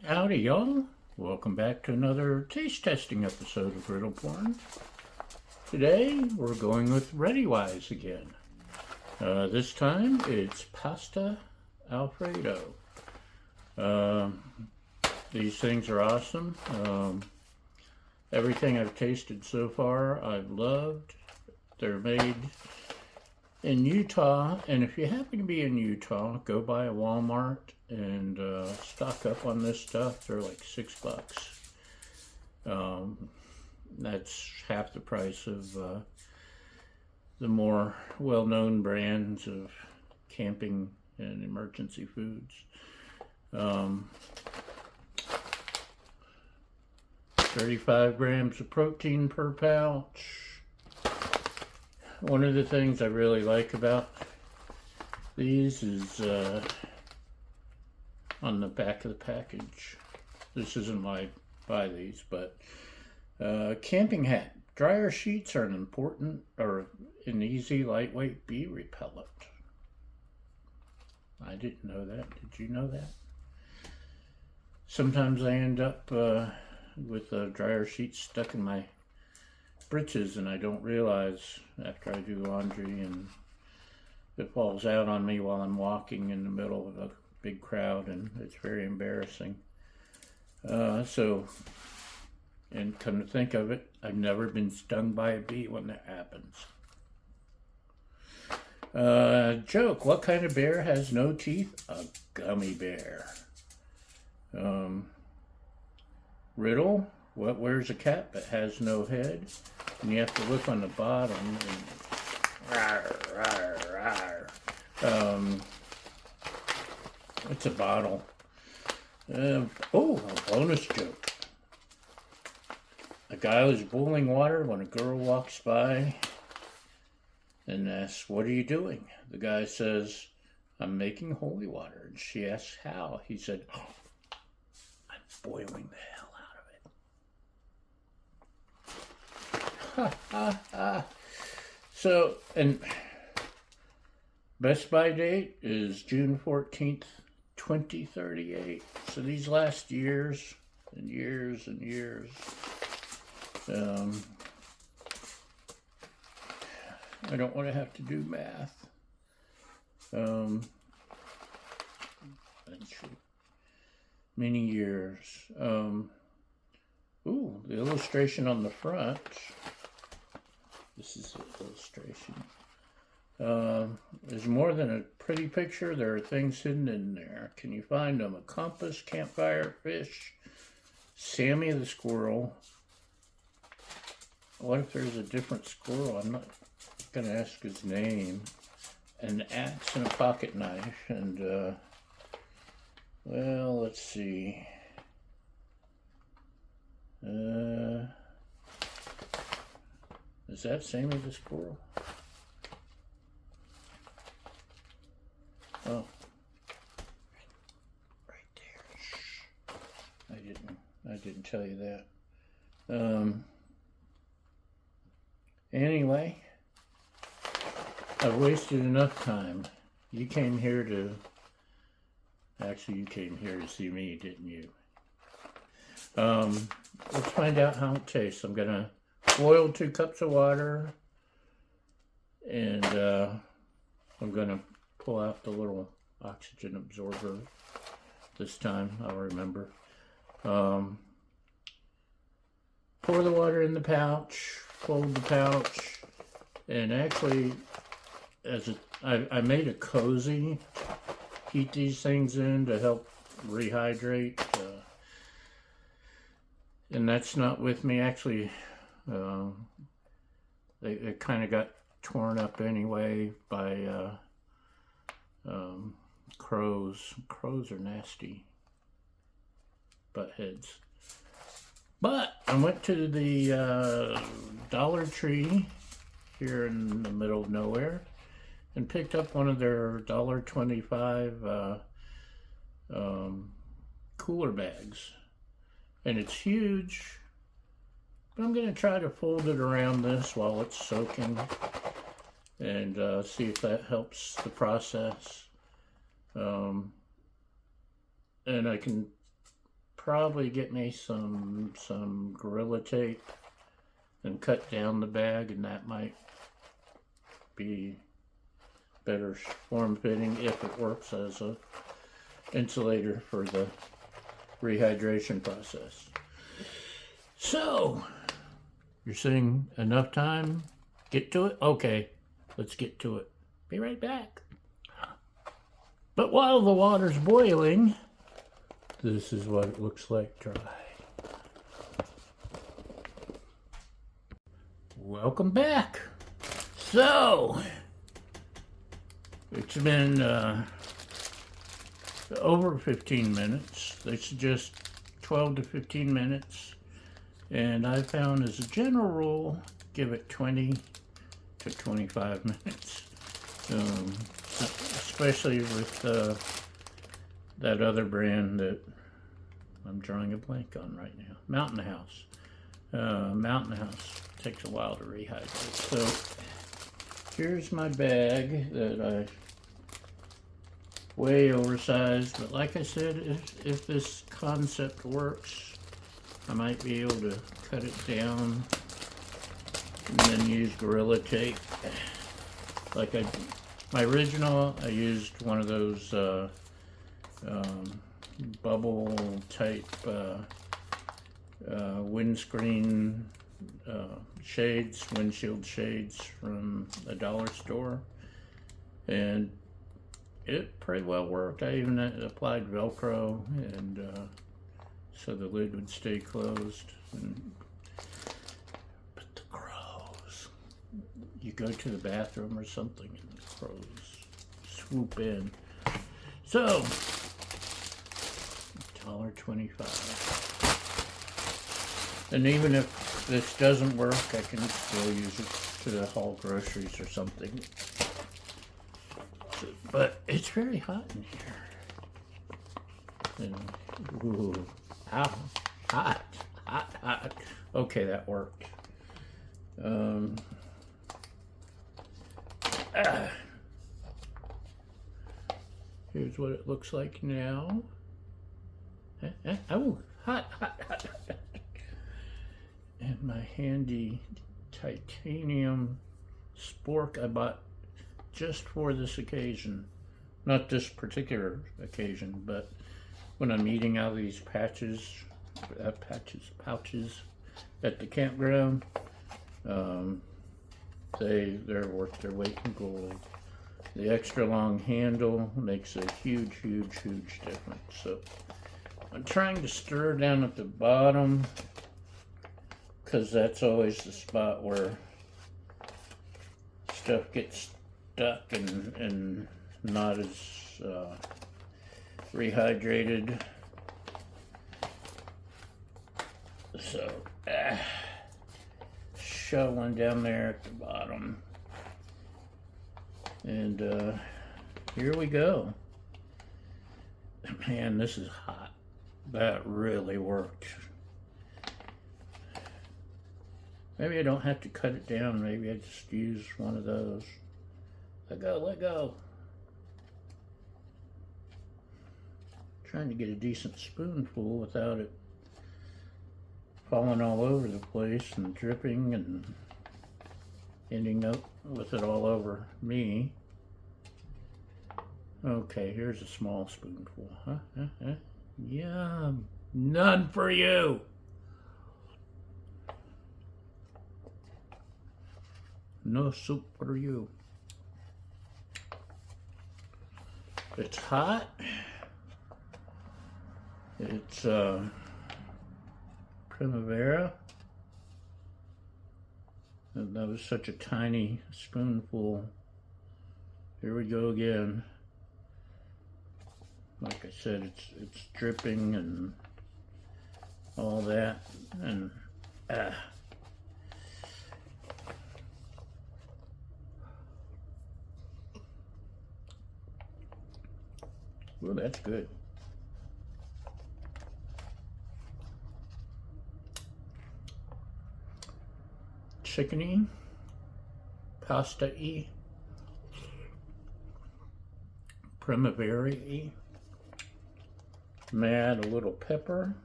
Howdy, y'all. Welcome back to another taste testing episode of Griddle Porn. Today, we're going with ReadyWise again. This time, it's pasta Alfredo. These things are awesome. Everything I've tasted so far, I've loved. They're made in Utah, and if you happen to be in Utah, go by a Walmart and stock up on this stuff. They're like $6. That's half the price of the more well-known brands of camping and emergency foods. 35 grams of protein per pouch. One of the things I really like about these is on the back of the package. This isn't why I buy these, but camping hat. Dryer sheets are an important or an easy, lightweight bee repellent. I didn't know that. Did you know that? Sometimes I end up with a dryer sheet stuck in my britches and I don't realize after I do laundry, and it falls out on me while I'm walking in the middle of a big crowd, and it's very embarrassing. And come to think of it, I've never been stung by a bee when that happens. Joke, what kind of bear has no teeth? A gummy bear. Riddle, what wears a cap but has no head? And you have to look on the bottom and rawr, rawr, rawr. It's a bottle. A bonus joke. A guy was boiling water when a girl walks by and asks, "What are you doing?" The guy says, "I'm making holy water." And she asks, "How?" He said, "I'm boiling the hell out of it." So, and Best Buy date is June 14th, 2038. So these last years and years and years, I don't want to have to do math. Many years. The illustration on the front. This is the illustration. There's more than a pretty picture. There are things hidden in there. Can you find them? A compass, campfire, fish, Sammy the squirrel. What if there's a different squirrel? I'm not going to ask his name. An axe and a pocket knife. And, well, let's see. Is that Sammy the squirrel? Oh. Right there. Shh. I didn't tell you that. Anyway, I've wasted enough time. You came here to see me, didn't you? Let's find out how it tastes. I'm gonna boil 2 cups of water, and I'm gonna pull out the little oxygen absorber this time. I'll remember. Pour the water in the pouch, fold the pouch, and actually, I made a cozy. Heat these things in to help rehydrate. And that's not with me. Actually, they kind of got torn up anyway by crows. Crows are nasty butt heads. But I went to the Dollar Tree here in the middle of nowhere and picked up one of their $1.25 cooler bags. And it's huge, but I'm going to try to fold it around this while it's soaking and see if that helps the process. And I can probably get me some Gorilla Tape and cut down the bag, and that might be better form fitting if it works as a insulator for the rehydration process. So, you're saying enough time? Get to it? Okay, let's get to it. Be right back. But while the water's boiling, this is what it looks like dry. Welcome back. So, it's been over 15 minutes. They suggest 12 to 15 minutes. And I found as a general rule, give it 20 to 25 minutes. Especially with that other brand that I'm drawing a blank on right now. Mountain House. Mountain House takes a while to rehydrate. So here's my bag that I way oversized, but like I said, if this concept works, I might be able to cut it down and then use Gorilla Tape. Like my original, I used one of those bubble type windscreen shades, windshield shades from a dollar store, and it pretty well worked. I even applied Velcro, and so the lid would stay closed. But the crows, you go to the bathroom or something and the crows swoop in. So, $1.25. And even if this doesn't work, I can still use it to haul groceries or something. But it's very hot in here. And, ooh, ow, hot. Okay, that worked. Here's what it looks like now. Oh, hot. And my handy titanium spork I bought just for this occasion. Not this particular occasion, but when I'm eating out of these pouches at the campground, they're worth their weight in gold. The extra long handle makes a huge difference. So I'm trying to stir down at the bottom, because that's always the spot where stuff gets stuck and not as rehydrated. So shove one down there at the bottom, and here we go. Man, this is hot. That really worked. Maybe I don't have to cut it down. Maybe I just use one of those. Let go. Trying to get a decent spoonful without it falling all over the place and dripping and ending up with it all over me. Okay, here's a small spoonful. Yum. None for you. No soup for you. It's hot. It's Primavera. And that was such a tiny spoonful. Here we go again. Like I said, it's dripping and all that, and well, that's good. Chickeny, pasta-y, primavera-y. May add a little pepper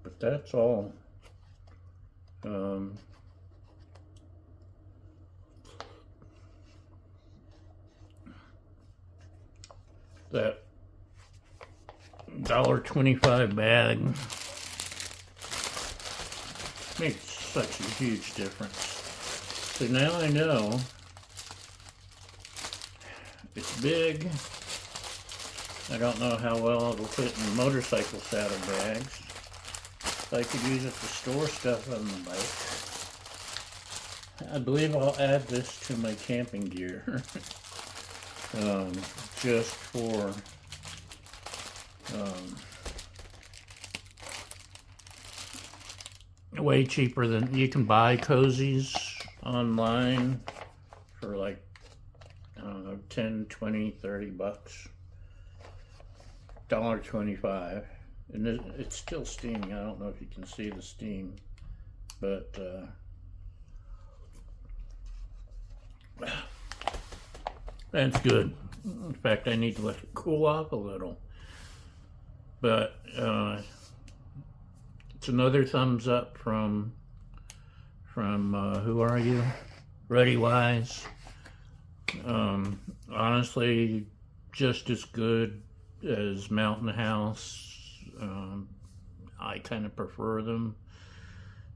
But that's all. That $1.25 bag makes such a huge difference. So now I know it's big. I don't know how well it'll fit in motorcycle saddle bags. I could use it to store stuff on the bike. I believe I'll add this to my camping gear. Just for way cheaper than you can buy cozies online for like, I don't know, 10, 20, 30 bucks. $1.25. And it's still steaming. I don't know if you can see the steam, but that's good. In fact, I need to let it cool off a little. But it's another thumbs up from who are you? ReadyWise. Honestly, just as good as Mountain House. I kind of prefer them.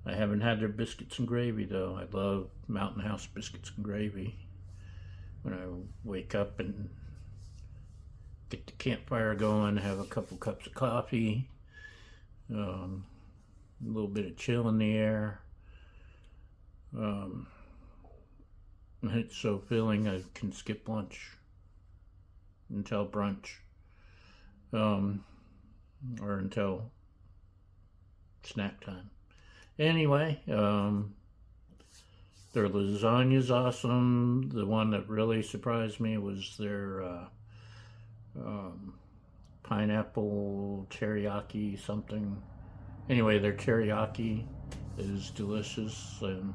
I haven't had their biscuits and gravy though. I love Mountain House biscuits and gravy. When I wake up and get the campfire going, have a couple cups of coffee, a little bit of chill in the air. It's so filling I can skip lunch until brunch, or until snack time. Anyway, their lasagna's awesome. The one that really surprised me was their pineapple teriyaki something. Anyway, their teriyaki is delicious, and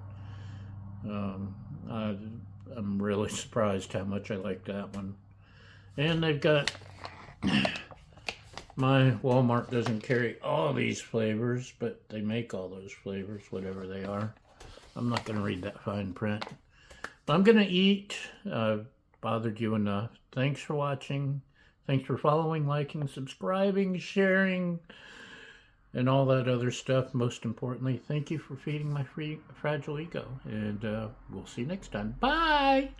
I'm really surprised how much I like that one. And they've got, my Walmart doesn't carry all these flavors, but they make all those flavors, whatever they are. I'm not going to read that fine print. But I'm going to eat. I've bothered you enough. Thanks for watching. Thanks for following, liking, subscribing, sharing, and all that other stuff. Most importantly, thank you for feeding my fragile ego. And we'll see you next time. Bye!